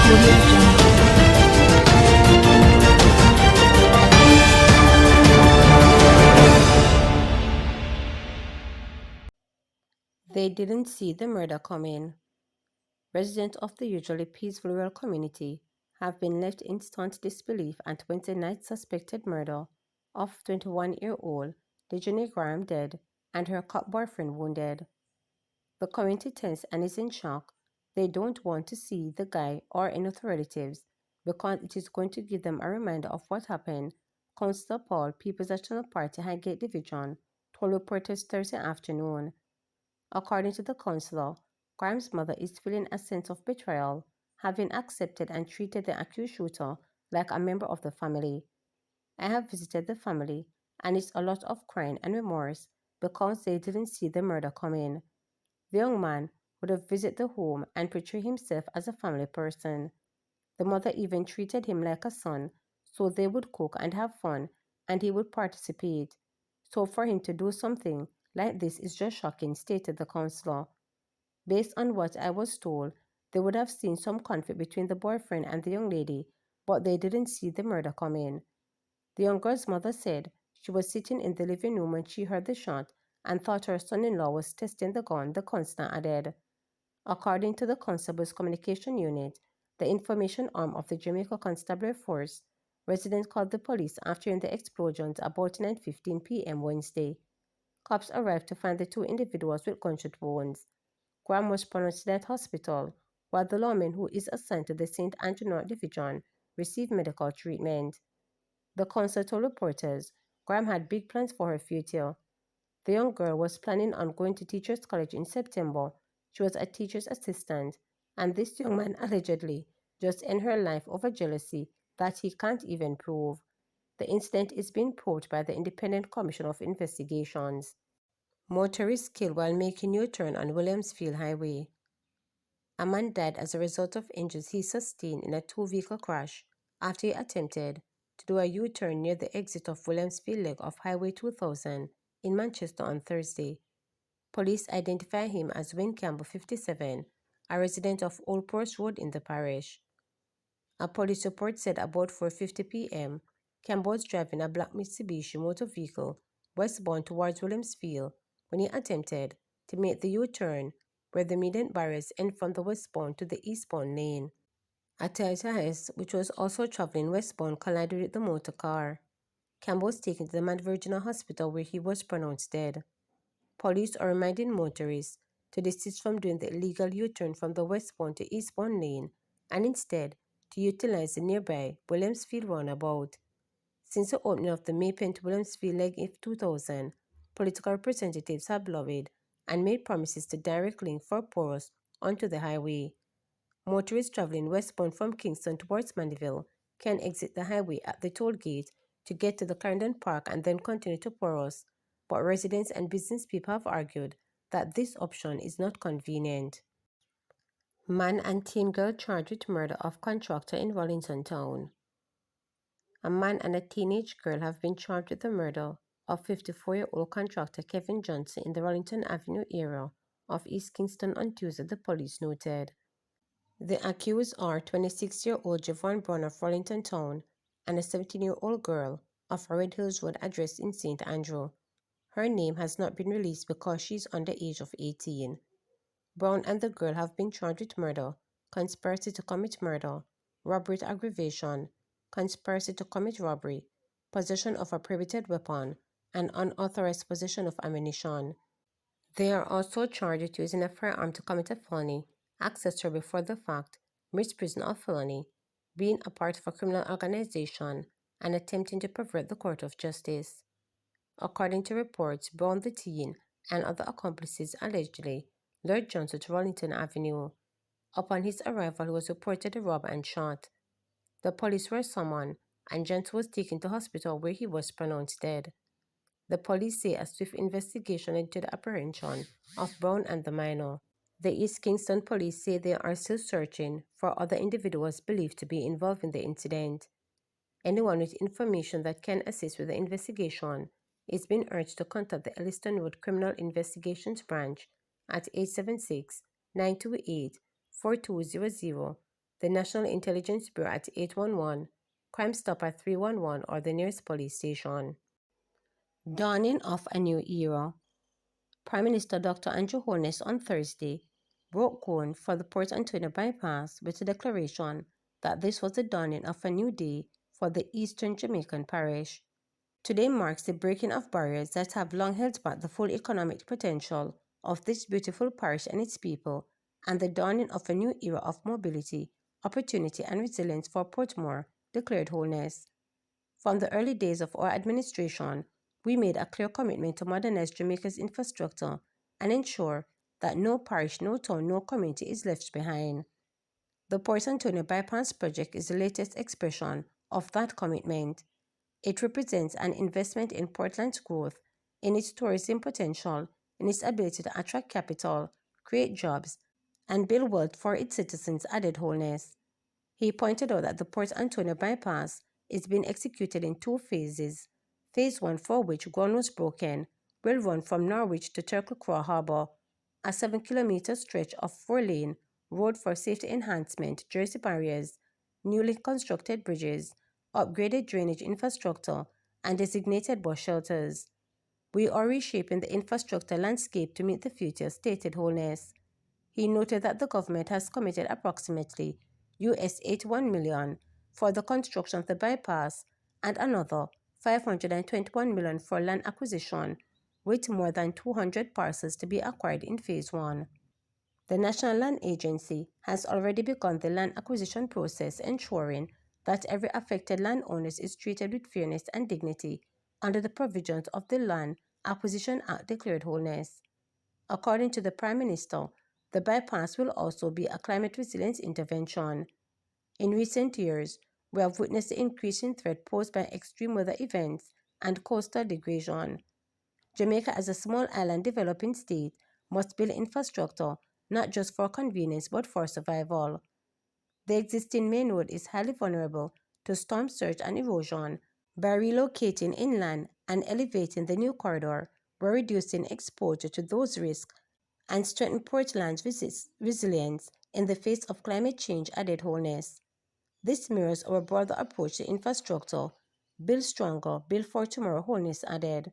Audio Jungle. They didn't see the murder coming. Residents of the usually peaceful rural community have been left in stunned disbelief at Wednesday night's suspected murder of 21-year-old Dejeuner Graham dead and her cop boyfriend wounded. The community tense and is in shock. They don't want to see the guy or any of the relatives because it is going to give them a reminder of what happened, Councillor Paul, People's National Party Highgate Division, told reporters Thursday afternoon. According to the councillor, Graham's mother is feeling a sense of betrayal, having accepted and treated the accused shooter like a member of the family. I have visited the family, and it's a lot of crying and remorse because they didn't see the murder coming. The young man would have visited the home and portrayed himself as a family person. The mother even treated him like a son, so they would cook and have fun, and he would participate. So for him to do something like this is just shocking, stated the councillor. Based on what I was told, they would have seen some conflict between the boyfriend and the young lady, but they didn't see the murder coming. The young girl's mother said she was sitting in the living room when she heard the shot and thought her son-in-law was testing the gun, the councillor added. According to the Constable's Communication Unit, the information arm of the Jamaica Constabulary Force, residents called the police after hearing the explosions about 9:15 p.m. Wednesday. Cops arrived to find the two individuals with gunshot wounds. Graham was pronounced dead at hospital, while the lawman who is assigned to the St. Andrew North Division received medical treatment. The council told reporters Graham had big plans for her future. The young girl was planning on going to Teachers College in September. She was a teacher's assistant, and this young man allegedly just ended her life over jealousy that he can't even prove. The incident is being probed by the Independent Commission of Investigations. Motorist killed while making U-turn on Williamsfield Highway. A man died as a result of injuries he sustained in a two-vehicle crash after he attempted to do a U-turn near the exit of Williamsfield leg of Highway 2000 in Manchester on Thursday. Police identify him as Wayne Campbell, 57, a resident of Old Ports Road in the parish. A police report said about 4:50 p.m., Campbell was driving a black Mitsubishi motor vehicle westbound towards Williamsfield when he attempted to make the U-turn where the median barriers end from the westbound to the eastbound lane. A Toyota S, which was also traveling westbound, collided with the motor car. Campbell was taken to the Mount Virginia Hospital where he was pronounced dead. Police are reminding motorists to desist from doing the illegal U-turn from the westbound to eastbound lane and instead to utilize the nearby Williamsfield roundabout. Since the opening of the Maypen to Williamsfield leg in 2000, political representatives have lobbied and made promises to direct link for Poros onto the highway. Motorists traveling westbound from Kingston towards Mandeville can exit the highway at the toll gate to get to the Clarendon Park and then continue to Poros, but residents and business people have argued that this option is not convenient. Man and teen girl charged with murder of contractor in Wellington Town. A man and a teenage girl have been charged with the murder of 54-year-old contractor Kevin Johnson in the Wellington Avenue area of East Kingston on Tuesday, the police noted. The accused are 26-year-old Javon Brown of Wellington Town and a 17-year-old girl of a Red Hills Road address in St. Andrew. Her name has not been released because she is under the age of 18. Brown and the girl have been charged with murder, conspiracy to commit murder, robbery with aggravation, conspiracy to commit robbery, possession of a prohibited weapon, and unauthorized possession of ammunition. They are also charged with using a firearm to commit a felony, access to her before the fact, misprision of felony, being a part of a criminal organization, and attempting to pervert the court of justice. According to reports, Brown the teen and other accomplices allegedly lured Johnson to Wellington Avenue. Upon his arrival, he was reportedly robbed and shot. The police were summoned, and Johnson was taken to hospital where he was pronounced dead. The police say a swift investigation led to the apprehension of Brown and the minor. The East Kingston police say they are still searching for other individuals believed to be involved in the incident. Anyone with information that can assist with the investigation is being urged to contact the Elliston Road Criminal Investigations Branch at 876-928-4200 the National Intelligence Bureau at 811, Crime Stop at 311, or the nearest police station. Dawning of a new era. Prime Minister Dr. Andrew Holness on Thursday broke ground for the Port Antonio bypass with a declaration that this was the dawning of a new day for the eastern Jamaican parish. Today marks the breaking of barriers that have long held back the full economic potential of this beautiful parish and its people, and the dawning of a new era of mobility, opportunity, and resilience for Portmore, declared Holness. From the early days of our administration, we made a clear commitment to modernize Jamaica's infrastructure and ensure that no parish, no town, no community is left behind. The Port Antonio Bypass Project is the latest expression of that commitment. It represents an investment in Portland's growth, in its tourism potential, in its ability to attract capital, create jobs, and build wealth for its citizens, added Holness. He pointed out that the Port Antonio bypass is being executed in two phases. Phase 1, for which ground was broken, will run from Norwich to Turtle Crow Harbour, a 7-kilometer stretch of 4-lane road for safety enhancement, jersey barriers, newly constructed bridges, upgraded drainage infrastructure, and designated bus shelters. We are reshaping the infrastructure landscape to meet the future, stated Holness. He noted that the government has committed approximately US $81 million for the construction of the bypass and another $521 million for land acquisition, with more than 200 parcels to be acquired in Phase 1. The National Land Agency has already begun the land acquisition process, ensuring that every affected landowner is treated with fairness and dignity under the provisions of the Land Acquisition Act, declared Holness. According to the Prime Minister, the bypass will also be a climate resilience intervention. In recent years, we have witnessed the increasing threat posed by extreme weather events and coastal degradation. Jamaica, as a small island developing state, must build infrastructure not just for convenience but for survival. The existing main road is highly vulnerable to storm surge and erosion. By relocating inland and elevating the new corridor, we're reducing exposure to those risks and strengthen Portland's resilience in the face of climate change, added Holness. This mirrors our broader approach to infrastructure. Build stronger, build for tomorrow, Holness added.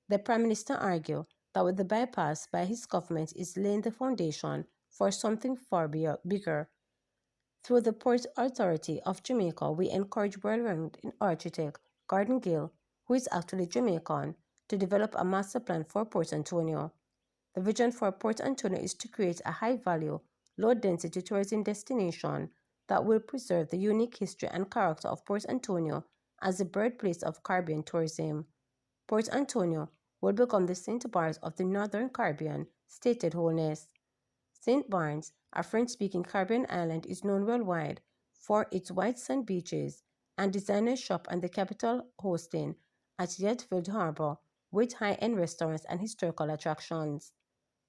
The Prime Minister argued that with the bypass by his government is laying the foundation for something far bigger. Through the Port Authority of Jamaica, we encourage world-renowned architect Gordon Gill, who is actually Jamaican, to develop a master plan for Port Antonio. The vision for Port Antonio is to create a high-value, low-density tourism destination that will preserve the unique history and character of Port Antonio as the birthplace of Caribbean tourism. Port Antonio will become the St. Barts of the Northern Caribbean, stated Holness. St. Barts, a French-speaking Caribbean island, is known worldwide for its white sand beaches and designer shop and the capital hosting at Williamsfield Harbour with high-end restaurants and historical attractions.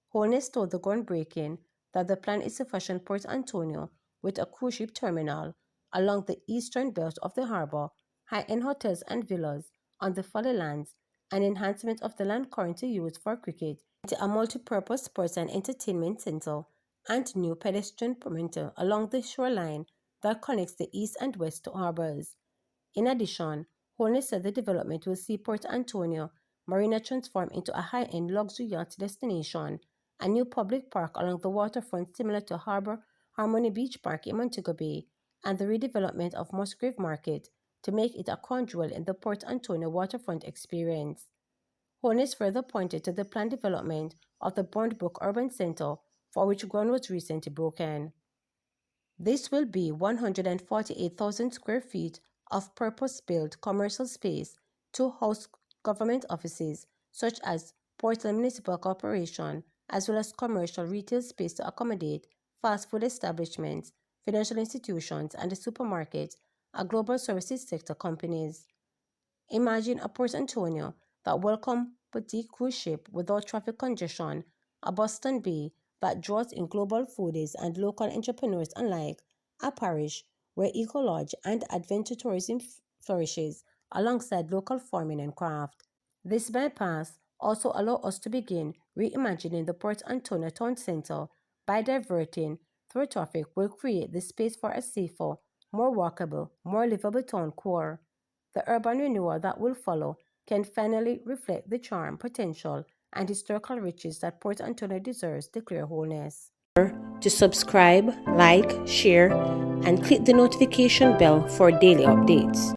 Holness told the groundbreaking that the plan is to fashion Port Antonio with a cruise ship terminal along the eastern belt of the harbor, high-end hotels and villas on the folly lands, and enhancement of the land currently used for cricket into a multi-purpose sports and entertainment center and new pedestrian perimeter along the shoreline that connects the east and west harbors. In addition, Holness said the development will see Port Antonio Marina transform into a high-end luxury yacht destination, a new public park along the waterfront similar to Harmony Beach Park in Montego Bay, and the redevelopment of Musgrave Market to make it a crown jewel in the Port Antonio waterfront experience. Holness further pointed to the planned development of the Bourne-Brook Urban Center, for which ground was recently broken. This will be 148,000 square feet of purpose-built commercial space to house government offices such as Portland Municipal Corporation, as well as commercial retail space to accommodate fast food establishments, financial institutions, and the supermarkets, and global services sector companies. Imagine a Port Antonio that welcomes boutique cruise ship without traffic congestion, a Boston Bay that draws in global foodies and local entrepreneurs alike, a parish where eco-lodge and adventure tourism flourishes alongside local farming and craft. This bypass also allows us to begin reimagining the Port Antonio town center by diverting through traffic will create the space for a safer, more walkable, more livable town core. The urban renewal that will follow can finally reflect the charm, potential, and historical riches that Port Antonio deserves to clear wholeness. To subscribe, like, share, and click the notification bell for daily updates.